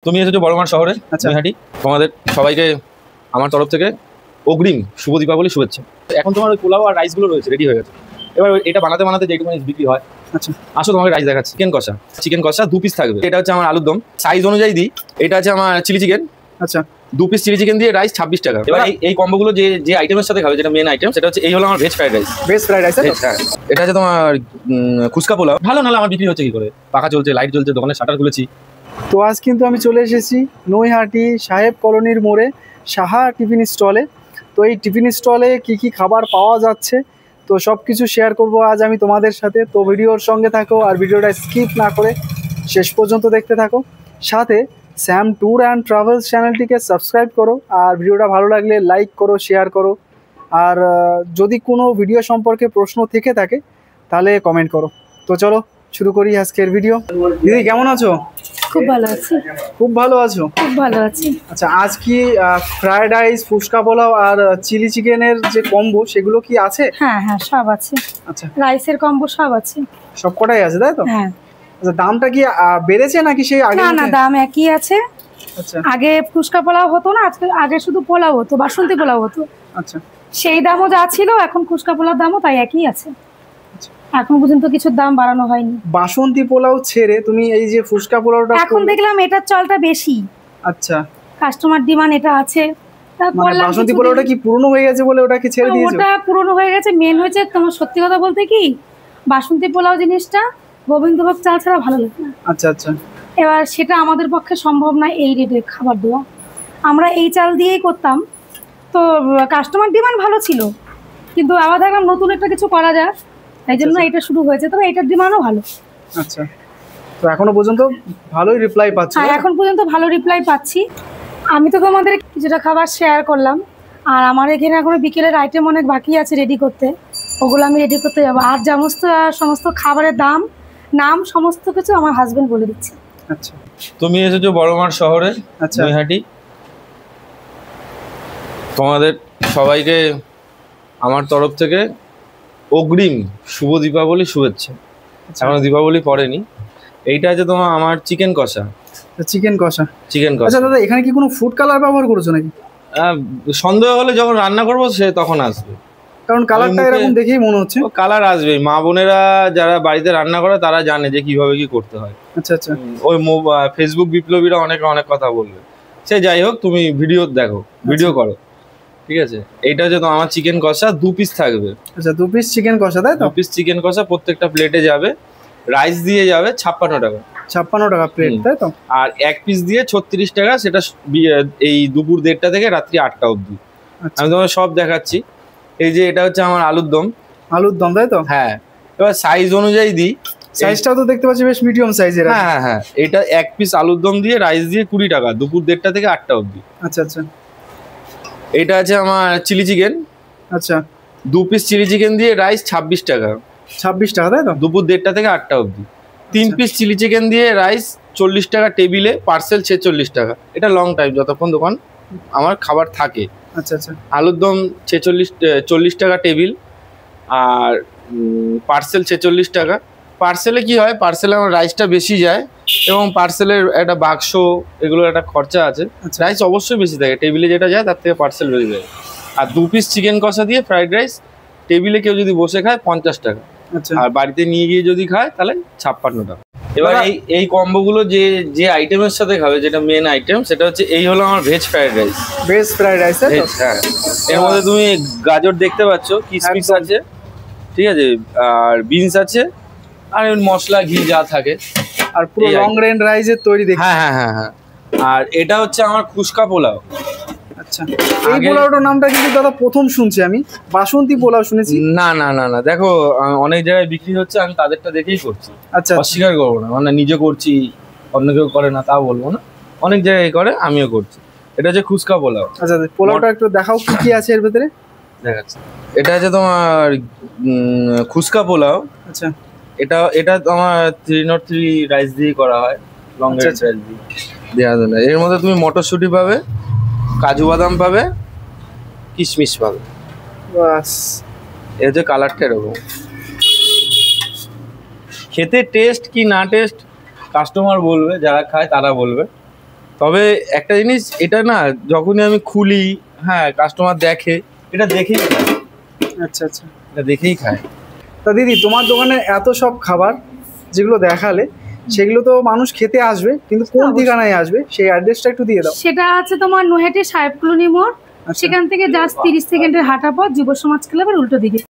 তুমি এসেছো বড়মাঠ শহরে নৈহাটি। তোমাদের সবাইকে আমার তরফ থেকে অগ্রিম শুভ দীপাবলি শুভেচ্ছা। এখন তোমার ওই পোলাও আর রাইসগুলো রয়েছে, রেডি হয়ে গেছে। এবার এটা বানাতে বানাতে যেটুকু বিক্রি হয়। আচ্ছা আসো তোমাকে রাইস দেখাচ্ছি। চিকেন কষা 2 পিস থাকবে। এটা হচ্ছে আমার আলুর দম, সাইজ অনুযায়ী দিই। এটা আছে আমার চিলি চিকেন। আচ্ছা 2 পিস চিলি চিকেন দিয়ে রাইস 26 টাকা। এবার এই কম্বোগুলো যে আইটেমের সাথে খাবে, যেটা মেন আইটেম, সেটা হচ্ছে এই হলো আমার ভেজ ফ্রাইড রাইস। হ্যাঁ, এটা আছে তোমার ফুচকা পোলাও। ভালো নাহলে আমার বিক্রি হচ্ছে কি করে? পাখা চলছে, লাইট জ্বলছে, দোকানের শাটার খুলেছি। তো আজ কিন্তু আমি চলে এসেছি নৈহাটি সাহেব কলোনির মোড়ে সাহা টিফিন স্টলে। তো এই টিফিন স্টলে কি খাবার পাওয়া যাচ্ছে, তো সব কিছু শেয়ার করব আজ আমি তোমাদের সাথে। তো ভিডিওর সঙ্গে থাকো আর ভিডিওটা স্কিপ না করে শেষ পর্যন্ত দেখতে থাকো। সাথে স্যাম ট্যুর অ্যান্ড ট্রাভেলস চ্যানেলটিকে সাবস্ক্রাইব করো, আর ভিডিওটা ভালো লাগলে লাইক করো, শেয়ার করো। আর যদি কোনো ভিডিও সম্পর্কে প্রশ্ন থেকে থাকে তাহলে কমেন্ট করো। তো চলো শুরু করি আজকের ভিডিও। দিদি কেমন আছো? খুব ভালো আছি। খুব ভালো আছো? খুব ভালো আছি। আচ্ছা, আজ কি ফ্রাইড রাইস, ফুচকা পোলাও আর চিলি চিকেনের যে কম্বো সেগুলো কি আছে? হ্যাঁ হ্যাঁ সব আছে। আচ্ছা, রাইসের কম্বো সব আছে। সব কটাই আছে তাই তো? হ্যাঁ। আচ্ছা, দামটা কি বেড়েছে নাকি সেই আগে? না না, দাম একই আছে। আচ্ছা, আগে ফুচকা পোলাও হতো না, আগে শুধু পোলাও হতো, বাসন্তী পোলাও হতো। আচ্ছা, সেই দামও যা ছিল এখন ফুচকা পোলাওর দামও তাই একই আছে। এখন পর্যন্ত কিছুর দাম বাড়ানো হয়নি। বাসন্তী পোলাও ছেড়ে তুমি এই যে ফুচকা পোলাওটা এখন দেখলাম এটার চলটা বেশি। আচ্ছা, কাস্টমার ডিমান্ড এটা আছে। মানে বাসন্তী পোলাওটা কি পুরনো হয়ে গেছে বলে ওটাকে ছেড়ে দিয়েছো? ওটা পুরনো হয়ে গেছে। মেন হয়েছে তোমার সত্যি কথা বলতে কি, বাসন্তী পোলাও জিনিসটা গোবিন্দভোগ চাল ছাড়া ভালো লাগে না। আচ্ছা আচ্ছা। এবার সেটা আমাদের পক্ষে সম্ভব না এই রেটে খাবার দেওয়া। আমরা এই চাল দিয়েই করতাম। তো কাস্টমার ডিমান্ড ভালো ছিল, কিন্তু আবার দেখলাম নতুন একটা কিছু করা যায়, তাই জন্য এটা শুরু হয়েছে। তবে এটার ডিমান্ডও ভালো। আচ্ছা, তো এখনো পর্যন্ত ভালোই রিপ্লাই পাচ্ছি? হ্যাঁ, এখন পর্যন্ত ভালো রিপ্লাই পাচ্ছি। আমি তো তোমাদের কিছুটা খাবার শেয়ার করলাম, আর আমার এখানে এখনো বিকেলের আইটেম অনেক বাকি আছে রেডি করতে। ওগুলো আমি রেডি করতে যাবো। আর সমস্ত খাবারের নাম সমস্ত কিছু আমার হাজবেন্ড বলে দিচ্ছে। আচ্ছা, তুমি এসেছো বড়মাঠ শহরে নৈহাটি। তোমাদের সবাইকে আমার তরফ থেকে অগ্রিম শুভ দীপাবলি শুভেচ্ছা। এখনো দীপাবলি পড়েনি। এইটা আছে তোমার আমার চিকেন কষা। আচ্ছা দাদা, এখানে কি কোনো ফুড কালার ব্যবহার করেছো নাকি? সন্দেহ হলে যখন রান্না করবো সে তখন আসবে, কারণ কালারটা এরকম দেখেই মনে হচ্ছে। কালার আসবে। মা বোনেরা যারা বাড়িতে রান্না করে তারা জানে যে কিভাবে কি করতে হয়। আচ্ছা আচ্ছা। ওই ফেসবুক বিপ্লবীরা অনেক কথা বলবে। সে যাই হোক, তুমি ভিডিও দেখো, ভিডিও করো, ঠিক আছে? এইটা হচ্ছে তো আমার চিকেন কষা 2 পিস থাকবে। আচ্ছা, 2 পিস চিকেন কষা তাই তো? 2 পিস চিকেন কষা প্রত্যেকটা প্লেটে যাবে। রাইস দিয়ে যাবে 56 টাকা। 56 টাকা প্লেট তাই তো? আর 1 পিস দিয়ে 36 টাকা। সেটা এই দুপুর 1:30টা থেকে রাত্রি 8টা অবধি। আমি তোমাকে সব দেখাচ্ছি। এই যে এটা হচ্ছে আমার আলুর দম তাই তো? হ্যাঁ। এবার সাইজ অনুযায়ী দিই। সাইজটাও তো দেখতে পাচ্ছি বেশ মিডিয়াম সাইজের। হ্যাঁ হ্যাঁ, এটা 1 পিস আলুর দম দিয়ে রাইস দিয়ে 20 টাকা, দুপুর 1:30টা থেকে 8টা অবধি। আচ্ছা আচ্ছা। এটা আছে আমার চিলি চিকেন। আচ্ছা, 2 পিস চিলি চিকেন দিয়ে রাইস 26 টাকা। 26 টাকা তাই তো? দুপুর 1:30টা থেকে 8টা অবধি। 3 পিস চিলি চিকেন দিয়ে রাইস 40 টাকা টেবিলে, পার্সেল 46 টাকা। এটা লং টাইম, যতক্ষণ দোকান আমার খাবার থাকে। আচ্ছা আচ্ছা। আলুর দম 40 টাকা টেবিল, আর পার্সেল 46 টাকা। পার্সেলে কি হয়, পার্সেলে আমার রাইসটা বেশি যায় এবং পার্সেলের একটা বাক্স, এগুলোর একটা খরচা আছে। রাইস অবশ্যই বেশি থাকে, টেবিলে যেটা যায় তার থেকে পার্সেল বেশি যায়। আর 2 পিস চিকেন কষা দিয়ে ফ্রাইড রাইস টেবিলে কেউ যদি বসে খায় 50 টাকা। আর বাড়িতে নিয়ে গিয়ে যদি খায় তাহলে 56 টাকা। এবার এই কম্বোগুলো যে আইটেমের সাথে খাবে, যেটা মেন আইটেম, সেটা হচ্ছে এই হলো আমার ভেজ ফ্রাইড রাইস। হ্যাঁ, এর মধ্যে তুমি গাজর দেখতে পাচ্ছ, কিশমিশ আছে, ঠিক আছে, আর বিনস আছে, আর মশলা ঘি যা থাকে, আর পুরো লং রেঞ্জ রাইসের তৈরি দেখি। হ্যাঁ হ্যাঁ হ্যাঁ হ্যাঁ। আর এটা হচ্ছে আমার ফুচকা পোলাও। আচ্ছা, এই পোলাওটার নামটা কিন্তু দাদা প্রথম শুনছি আমি। বাসন্তী পোলাও শুনেছি। না না না না, দেখো অনেক জায়গায় বিক্রি হচ্ছে, আমি তাদেরটা দেখেই করছি। আচ্ছা, অস্বীকার করবো না, মানে নিজে করছি, অন্য কেউ করে না তা বলবো না, অনেক জায়গায় করে, আমিও করছি। এটা হচ্ছে ফুচকা পোলাও। আচ্ছা, পোলাওটা একটু দেখাও কি আছে এর ভেতরে। দেখাচ্ছি। এটা হচ্ছে তোমার ফুচকা পোলাও। আচ্ছা, এটা তোমার 303 রাইস দিয়ে করা হয়, লং রাইস দিয়ে দেওয়া যায়। এর মধ্যে তুমি মটরশুঁটি পাবে, কাজু বাদাম পাবে, কিশমিশ পাবে। বাস, এই হচ্ছে কালারটা এরকম। খেতে টেস্ট কি না টেস্ট কাস্টমার বলবে, যারা খায় তারা বলবে। তবে একটা জিনিস, এটা না যখনই আমি খুলি, হ্যাঁ কাস্টমার দেখে, এটা দেখেই খায়, আচ্ছা আচ্ছা। এটা দেখেই খায়। তা দিদি, তোমার দোকানে এত সব খাবার যেগুলো দেখালে, সেগুলো তো মানুষ খেতে আসবে, কিন্তু কোন অবশ্যই। ঠিকানায় আসবে সেই অ্যাড্রেসটা একটু দিয়ে দাও। সেটা আছে তোমার নৈহাটি সাহেব কলোনি মোড়, আচ্ছা। সেখান থেকে জাস্ট 30 সেকেন্ডের হাঁটা পথ, যুব সমাজ ক্লাবের উল্টো দিকে।